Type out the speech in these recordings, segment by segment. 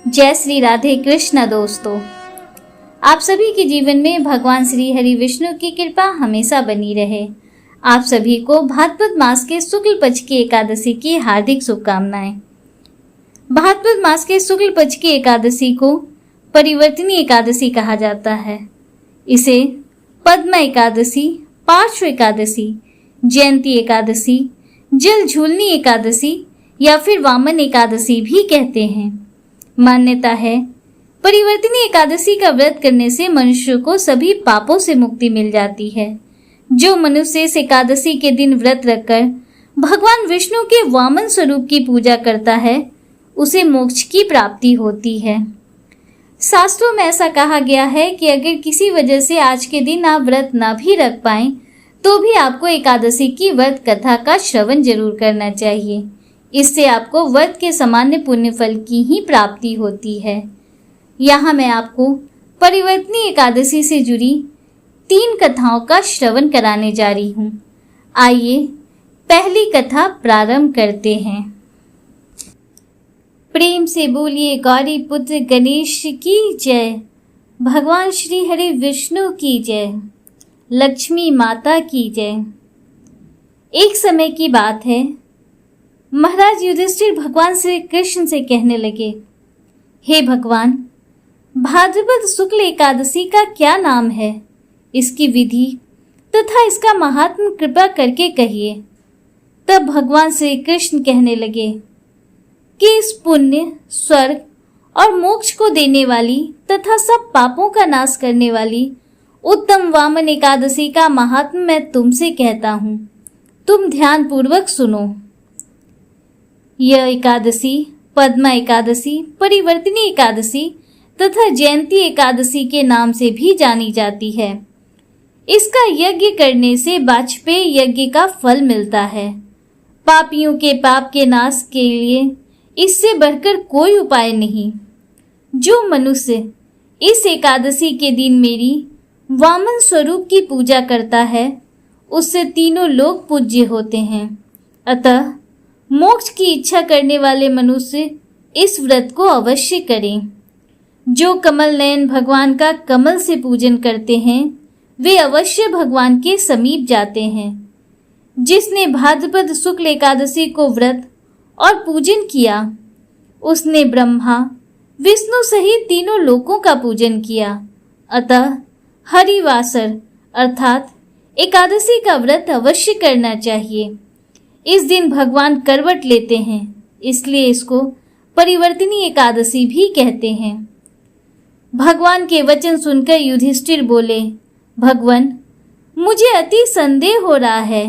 जय श्री राधे कृष्ण दोस्तों, आप सभी के जीवन में भगवान श्री हरि विष्णु की कृपा हमेशा बनी रहे। आप सभी को भाद्रपद मास के शुक्ल पक्ष की एकादशी की हार्दिक शुभकामनाएं। भाद्रपद मास के शुक्ल पक्ष की एकादशी को परिवर्तनी एकादशी कहा जाता है। इसे पद्म एकादशी, पार्श्व एकादशी, जयंती एकादशी, जल झूलनी एकादशी या फिर वामन एकादशी भी कहते हैं। मान्यता है परिवर्तनी एकादशी का व्रत करने से मनुष्य को सभी पापों से मुक्ति मिल जाती है। जो मनुष्य इस एकादशी के दिन व्रत रखकर भगवान विष्णु के वामन स्वरूप की पूजा करता है, उसे मोक्ष की प्राप्ति होती है। शास्त्रों में ऐसा कहा गया है कि अगर किसी वजह से आज के दिन आप व्रत ना भी रख पाएं, तो भी आपको एकादशी की व्रत कथा का श्रवण जरूर करना चाहिए। इससे आपको व्रत के सामान्य पुण्य फल की ही प्राप्ति होती है। यहाँ मैं आपको परिवर्तनी एकादशी से जुड़ी 3 कथाओं का श्रवण कराने जा रही हूँ। आइए पहली कथा प्रारंभ करते हैं। प्रेम से बोलिए गौरी पुत्र गणेश की जय, भगवान श्री हरि विष्णु की जय, लक्ष्मी माता की जय। एक समय की बात है, महाराज युधिष्ठिर भगवान श्री कृष्ण से कहने लगे, हे भगवान, भाद्रपद शुक्ल एकादशी का क्या नाम है, इसकी विधि तथा इसका महात्म कृपा करके कहिए। तब भगवान श्री कृष्ण कहने लगे कि इस पुण्य, स्वर्ग और मोक्ष को देने वाली तथा सब पापों का नाश करने वाली उत्तम वामन एकादशी का महात्म मैं तुमसे कहता हूँ। तुम ध्यान पूर्वक सुनो। यह एकादशी पद्मा एकादशी, परिवर्तनी एकादशी तथा जयंती एकादशी के नाम से भी जानी जाती है। इसका यज्ञ करने से वाजपेय यज्ञ का फल मिलता है। पापियों के पाप के नाश के लिए इससे बढ़कर कोई उपाय नहीं। जो मनुष्य इस एकादशी के दिन मेरी वामन स्वरूप की पूजा करता है, उससे तीनों लोग पूज्य होते हैं। अतः मोक्ष की इच्छा करने वाले मनुष्य इस व्रत को अवश्य करें। जो कमल नयन भगवान का कमल से पूजन करते हैं, वे अवश्य भगवान के समीप जाते हैं। जिसने भाद्रपद शुक्ल एकादशी को व्रत और पूजन किया, उसने ब्रह्मा, विष्णु सहित तीनों लोकों का पूजन किया। अतः हरिवासर अर्थात एकादशी का व्रत अवश्य करना चाहिए। इस दिन भगवान करवट लेते हैं, इसलिए इसको परिवर्तनी एकादशी भी कहते हैं। भगवान के वचन सुनकर युधिष्ठिर बोले, भगवान, मुझे अति संदेह हो रहा है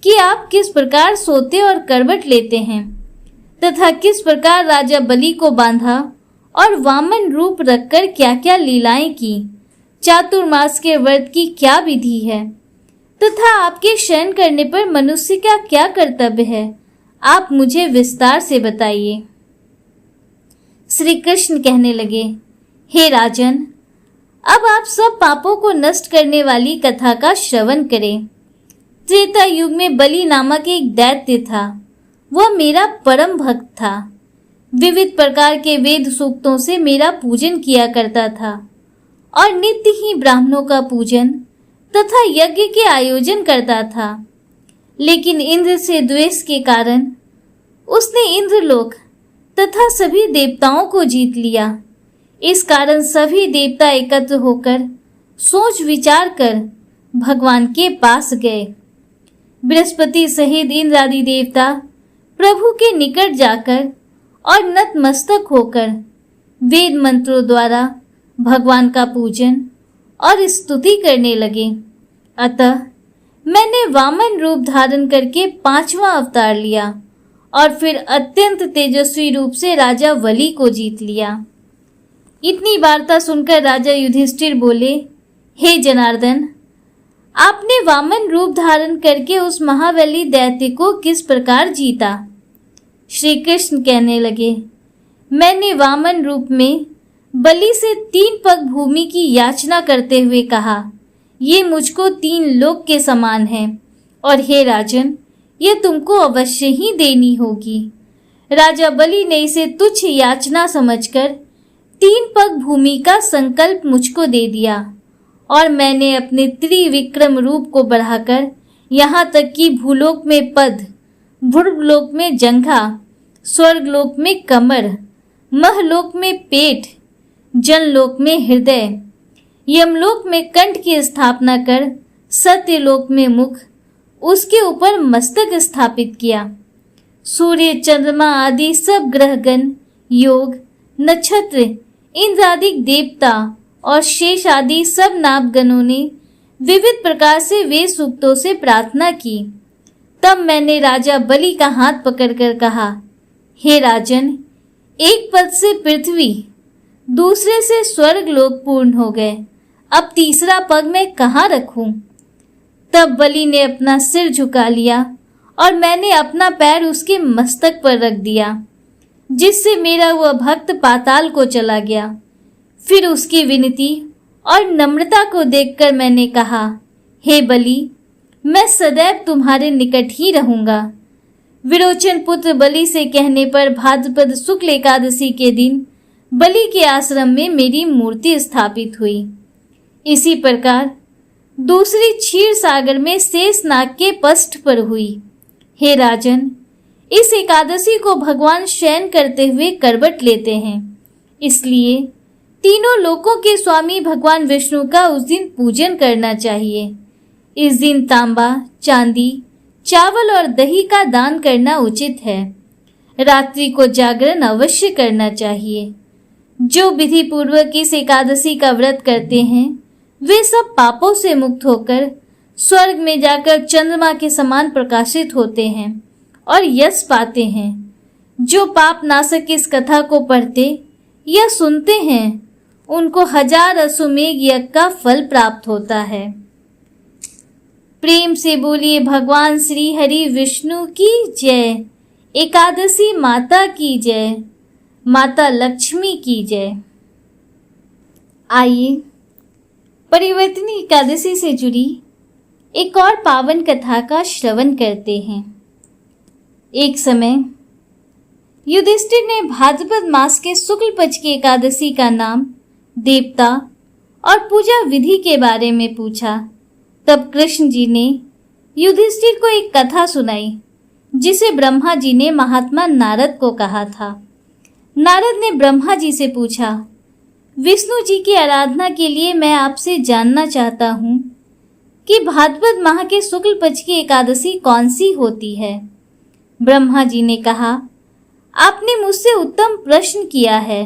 कि आप किस प्रकार सोते और करवट लेते हैं तथा किस प्रकार राजा बलि को बांधा और वामन रूप रखकर क्या क्या लीलाएं की। चातुर्मास के व्रत की क्या विधि है तथा आपके शयन करने पर मनुष्य का क्या कर्तव्य है, आप मुझे विस्तार से बताइए। श्री कृष्ण कहने लगे, हे राजन, अब आप सब पापों को नष्ट करने वाली कथा का श्रवण करें। त्रेता युग में बलि नामक एक दैत्य था। वह मेरा परम भक्त था। विविध प्रकार के वेद सूक्तों से मेरा पूजन किया करता था और नित्य ही ब्राह्मणों का पूजन तथा यज्ञ के आयोजन करता था। लेकिन इंद्र से द्वेष के कारण उसने इंद्रलोक तथा सभी देवताओं को जीत लिया। इस कारण सभी देवता एकत्र होकर सोच विचार कर भगवान के पास गए। बृहस्पति सहित इंद्र आदि देवता प्रभु के निकट जाकर और नतमस्तक होकर वेद मंत्रों द्वारा भगवान का पूजन और स्तुति करने लगे। अतः मैंने वामन रूप धारण करके 5वां अवतार लिया और फिर अत्यंत तेजस्वी रूप से राजा बलि को जीत लिया। इतनी वार्ता सुनकर राजा युधिष्ठिर बोले, हे जनार्दन, आपने वामन रूप धारण करके उस महाबली दैत्य को किस प्रकार जीता? श्री कृष्ण कहने लगे, मैंने वामन रूप में बलि से 3 पग भूमि की याचना करते हुए कहा, ये मुझको 3 लोक के समान है और हे राजन, ये तुमको अवश्य ही देनी होगी। राजा बलि ने इसे तुच्छ याचना समझकर 3 पग भूमि का संकल्प मुझको दे दिया और मैंने अपने त्रिविक्रम रूप को बढ़ाकर यहाँ तक कि भूलोक में पद, भूर्लोक में जंघा, स्वर्गलोक में कमर, महलोक में पेट, जनलोक में हृदय, यमलोक में कंठ की स्थापना कर सत्यलोक में मुख, उसके ऊपर मस्तक स्थापित किया। सूर्य, चंद्रमा आदि सब ग्रहगण, योग, नक्षत्र, इंद्र आदि देवता और शेष आदि सब नागगणों ने विविध प्रकार से वेद सूक्तों से प्रार्थना की। तब मैंने राजा बलि का हाथ पकड़कर कहा, हे राजन, एक पद से पृथ्वी, दूसरे से स्वर्ग लोक पूर्ण हो गए, अब तीसरा पग मैं कहाँ रखूं? तब बलि ने अपना सिर झुका लिया और मैंने अपना पैर उसके मस्तक पर रख दिया, जिससे मेरा वह भक्त पाताल को चला गया। फिर उसकी विनती और नम्रता को देखकर मैंने कहा, हे बलि, मैं सदैव तुम्हारे निकट ही रहूंगा। विरोचन पुत्र बलि से कहने पर भाद्रपद शुक्ल एकादशी के दिन बलि के आश्रम में मेरी मूर्ति स्थापित हुई। इसी प्रकार दूसरी क्षीर सागर में शेषनाग के पष्ठ पर हुई। हे राजन, इस एकादशी को भगवान शयन करते हुए करवट लेते हैं, इसलिए तीनों लोकों के स्वामी भगवान विष्णु का उस दिन पूजन करना चाहिए। इस दिन तांबा, चांदी, चावल और दही का दान करना उचित है। रात्रि को जागरण अवश्य करना चाहिए। जो विधि पूर्वक इस एकादशी का व्रत करते हैं वे सब पापों से मुक्त होकर स्वर्ग में जाकर चंद्रमा के समान प्रकाशित होते हैं और यश पाते हैं। जो पाप नाशक इस कथा को पढ़ते या सुनते हैं उनको 1000 अश्वमेघ यज्ञ का फल प्राप्त होता है। प्रेम से बोलिए भगवान श्री हरि विष्णु की जय। एकादशी माता की जय। माता लक्ष्मी की जय। आइए परिवर्तनी एकादशी से जुड़ी एक और पावन कथा का श्रवण करते हैं। एक समय युधिष्ठिर ने भाद्रपद मास के शुक्ल पक्ष की एकादशी का नाम, देवता और पूजा विधि के बारे में पूछा। तब कृष्ण जी ने युधिष्ठिर को एक कथा सुनाई जिसे ब्रह्मा जी ने महात्मा नारद को कहा था। नारद ने ब्रह्मा जी से पूछा, विष्णु जी की आराधना के लिए मैं आपसे जानना चाहता हूँ कि भाद्रपद माह के शुक्ल पक्ष की एकादशी कौन सी होती है। ब्रह्मा जी ने कहा, आपने मुझसे उत्तम प्रश्न किया है।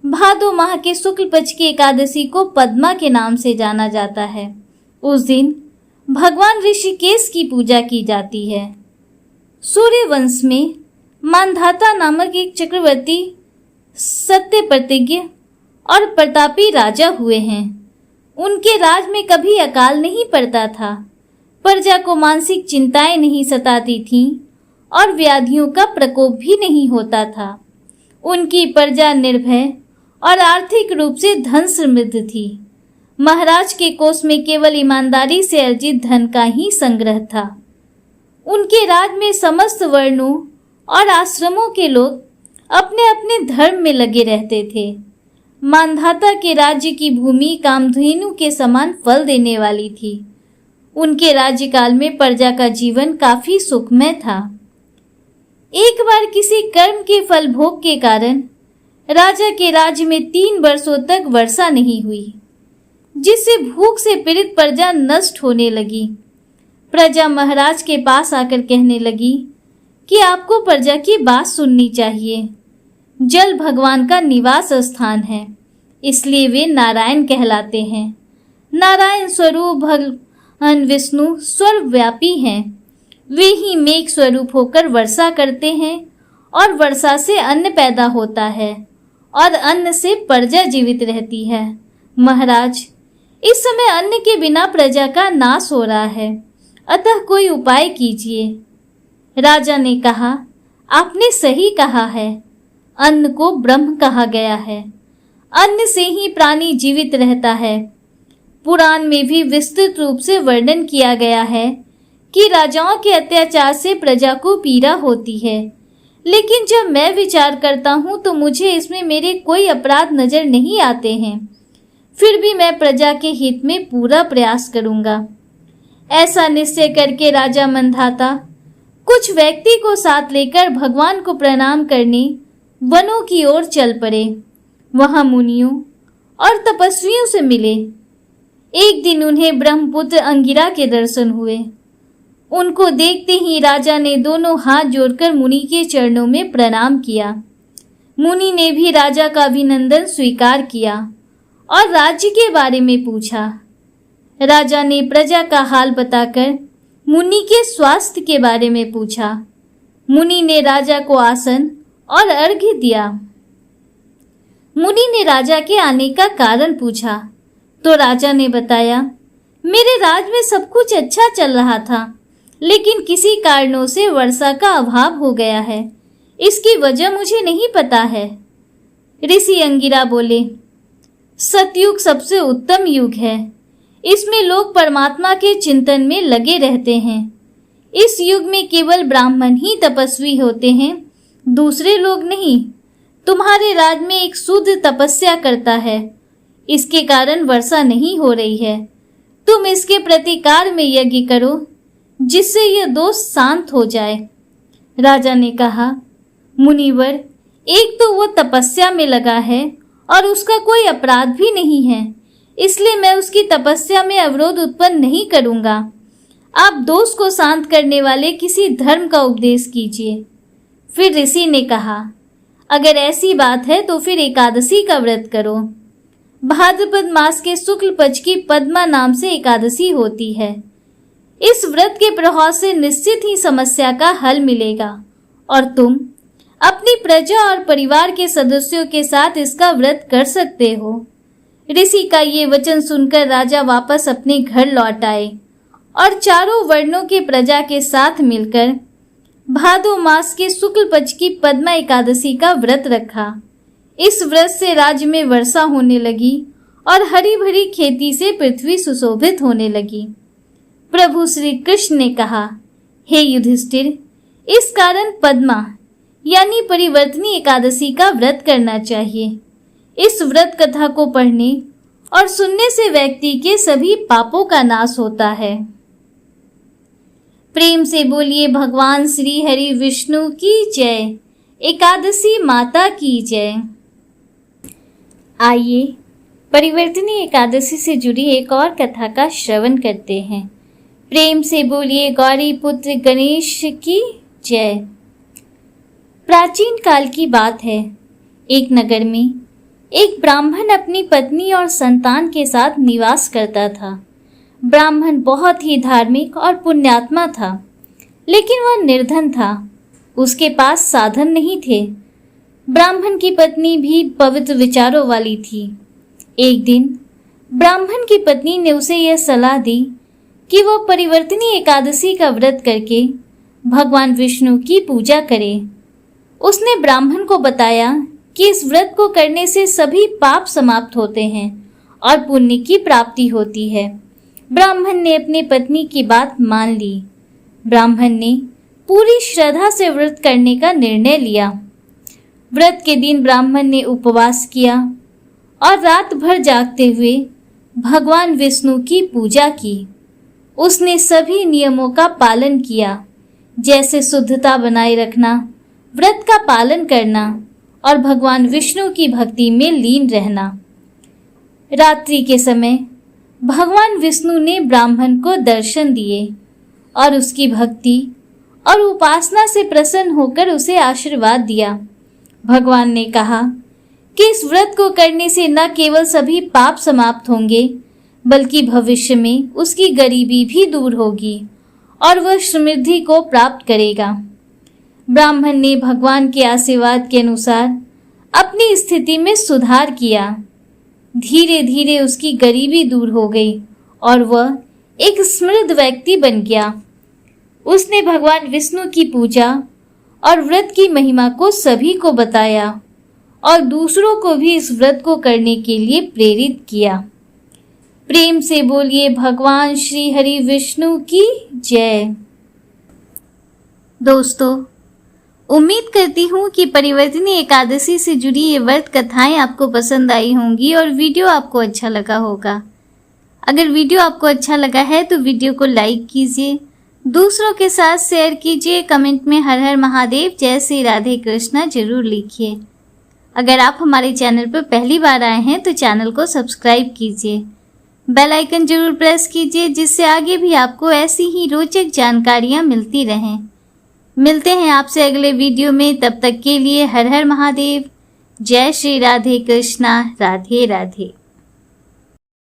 भादो माह के शुक्ल पक्ष की एकादशी को पद्मा के नाम से जाना जाता है। उस दिन भगवान ऋषिकेश की पूजा की जाती है। सूर्य वंश में मानधाता नामक एक चक्रवर्ती सत्य प्रतिज्ञ और प्रतापी राजा हुए हैं। उनके राज में कभी अकाल नहीं पड़ता था। प्रजा को मानसिक चिंताएं नहीं सताती थीं और व्याधियों का प्रकोप भी नहीं होता था। उनकी प्रजा निर्भय और आर्थिक रूप से धन समृद्ध थी। महाराज के कोष में केवल ईमानदारी से अर्जित धन का ही संग्रह था। उनके राज में समस्त वर्णों और आश्रमों के लोग अपने अपने धर्म में लगे रहते थे। मानधाता के राज्य की भूमि कामधेनु के समान फल देने वाली थी। उनके राज्यकाल में प्रजा का जीवन काफी सुखमय था। एक बार किसी कर्म के फल भोग के कारण राजा के राज्य में 3 वर्षों तक वर्षा नहीं हुई, जिससे भूख से पीड़ित प्रजा नष्ट होने लगी। प्रजा महाराज के पास आकर कहने लगी कि आपको प्रजा की बात सुननी चाहिए। जल भगवान का निवास स्थान है, इसलिए वे नारायण कहलाते हैं। नारायण स्वरूप भगवान विष्णु सर्वव्यापी हैं। वे ही मेघ स्वरूप होकर वर्षा करते हैं और वर्षा से अन्न पैदा होता है और अन्न से प्रजा जीवित रहती है। महाराज, इस समय अन्न के बिना प्रजा का नाश हो रहा है, अतः कोई उपाय कीजिए। राजा ने कहा, आपने सही कहा है। अन्न को ब्रह्म कहा गया है। अन्न से ही प्राणी जीवित रहता है। पुराण में भी विस्तृत रूप से वर्णन किया गया है कि राजाओं के अत्याचार से प्रजा को पीड़ा होती है, लेकिन जब मैं विचार करता हूँ तो मुझे इसमें मेरे कोई अपराध नजर नहीं आते हैं। फिर भी मैं प्रजा के हित में पूरा प्रयास करूंगा। ऐसा निश्चय करके राजा मंधाता कुछ व्यक्ति को साथ लेकर भगवान को प्रणाम करने वनों की ओर चल पड़े। वहां मुनियों और तपस्वियों से मिले। एक दिन उन्हें ब्रह्मपुत्र अंगिरा के दर्शन हुए। उनको देखते ही राजा ने दोनों हाथ जोड़कर मुनि के चरणों में प्रणाम किया। मुनि ने भी राजा का अभिनंदन स्वीकार किया और राज्य के बारे में पूछा। राजा ने प्रजा का हाल बताकर मुनि के स्वास्थ्य के बारे में पूछा। मुनि ने राजा को आसन और अर्घ्य दिया। मुनि ने राजा के आने का कारण पूछा तो राजा ने बताया, मेरे राज्य में सब कुछ अच्छा चल रहा था, लेकिन किसी कारणों से वर्षा का अभाव हो गया है। इसकी वजह मुझे नहीं पता है। ऋषि अंगिरा बोले, सतयुग सबसे उत्तम युग है। इसमें लोग परमात्मा के चिंतन में लगे रहते हैं। इस युग में केवल ब्राह्मण ही तपस्वी होते हैं, दूसरे लोग नहीं। तुम्हारे राज्य में एक शूद्र तपस्या करता है, इसके कारण वर्षा नहीं हो रही है। तुम इसके प्रतिकार में यज्ञ करो, जिससे यह दोष शांत हो जाए। राजा ने कहा, मुनिवर, एक तो वो तपस्या में लगा है और उसका कोई अपराध भी नहीं है, इसलिए मैं उसकी तपस्या में अवरोध उत्पन्न नहीं करूंगा। आप दोष को शांत करने वाले किसी धर्म का उपदेश कीजिए। फिर ऋषि ने कहा, अगर ऐसी बात है तो फिर एकादशी का व्रत करो। भाद्रपद मास के शुक्ल पक्ष की पद्मा नाम से एकादशी होती है। इस व्रत के प्रभाव से निश्चित ही समस्या का हल मिलेगा और तुम अपनी प्रजा और परिवार के सदस्यों के साथ इसका व्रत कर सकते हो। ऋषि का ये वचन सुनकर राजा वापस अपने घर लौट आए और चारों वर्णों के प्रजा के साथ मिलकर भादो मास के शुक्ल पक्ष की पद्मा एकादशी का व्रत रखा। इस व्रत से राज्य में वर्षा होने लगी और हरी भरी खेती से पृथ्वी सुशोभित होने लगी। प्रभु श्री कृष्ण ने कहा, हे युधिष्ठिर, इस कारण पद्मा यानी परिवर्तनी एकादशी का व्रत करना चाहिए। इस व्रत कथा को पढ़ने और सुनने से व्यक्ति के सभी पापों का नाश होता है। प्रेम से बोलिए भगवान श्री हरि विष्णु की जय, एकादशी माता की जय। आइए परिवर्तनी एकादशी से जुड़ी एक और कथा का श्रवण करते हैं। प्रेम से बोलिए गौरी पुत्र गणेश की जय। प्राचीन काल की बात है। एक नगर में एक ब्राह्मण अपनी पत्नी और संतान के साथ निवास करता था। ब्राह्मण बहुत ही धार्मिक और पुण्यात्मा था, लेकिन वह निर्धन था। उसके पास साधन नहीं थे। ब्राह्मण की पत्नी भी पवित्र विचारों वाली थी। एक दिन ब्राह्मण की पत्नी ने उसे यह सलाह दी कि वह परिवर्तनी एकादशी का व्रत करके भगवान विष्णु की पूजा करे। उसने ब्राह्मण को बताया कि इस व्रत को करने से सभी पाप समाप्त होते हैं और पुण्य की प्राप्ति होती है। ब्राह्मण ने अपनी पत्नी की बात मान ली। ब्राह्मण ने पूरी श्रद्धा से व्रत करने का निर्णय लिया। व्रत के दिन ब्राह्मण ने उपवास किया और रात भर जागते हुए भगवान विष्णु की पूजा की। उसने सभी नियमों का पालन किया, जैसे शुद्धता बनाए रखना, व्रत का पालन करना और भगवान विष्णु की भक्ति में लीन रहना। रात्रि के समय भगवान विष्णु ने ब्राह्मण को दर्शन दिए और उसकी भक्ति और उपासना से प्रसन्न होकर उसे आशीर्वाद दिया। भगवान ने कहा कि इस व्रत को करने से न केवल सभी पाप समाप्त होंगे, बल्कि भविष्य में उसकी गरीबी भी दूर होगी और वह समृद्धि को प्राप्त करेगा। ब्राह्मण ने भगवान के आशीर्वाद के अनुसार अपनी स्थिति में सुधार किया। धीरे धीरे उसकी गरीबी दूर हो गई और वह एक समृद्ध व्यक्ति बन गया। उसने भगवान विष्णु की पूजा और व्रत की महिमा को सभी को बताया और दूसरों को भी इस व्रत को करने के लिए प्रेरित किया। प्रेम से बोलिए भगवान श्री हरि विष्णु की जय। दोस्तों, उम्मीद करती हूँ कि परिवर्तिनी एकादशी से जुड़ी ये व्रत कथाएं आपको पसंद आई होंगी और वीडियो आपको अच्छा लगा होगा। अगर वीडियो आपको अच्छा लगा है तो वीडियो को लाइक कीजिए, दूसरों के साथ शेयर कीजिए, कमेंट में हर हर महादेव, जय श्री राधे कृष्णा जरूर लिखिए। अगर आप हमारे चैनल पर पहली बार आए हैं तो चैनल को सब्सक्राइब कीजिए, बेल आइकन जरूर प्रेस कीजिए, जिससे आगे भी आपको ऐसी ही रोचक जानकारियाँ मिलती रहें। मिलते हैं आपसे अगले वीडियो में, तब तक के लिए हर हर महादेव, जय श्री राधे कृष्णा, राधे राधे।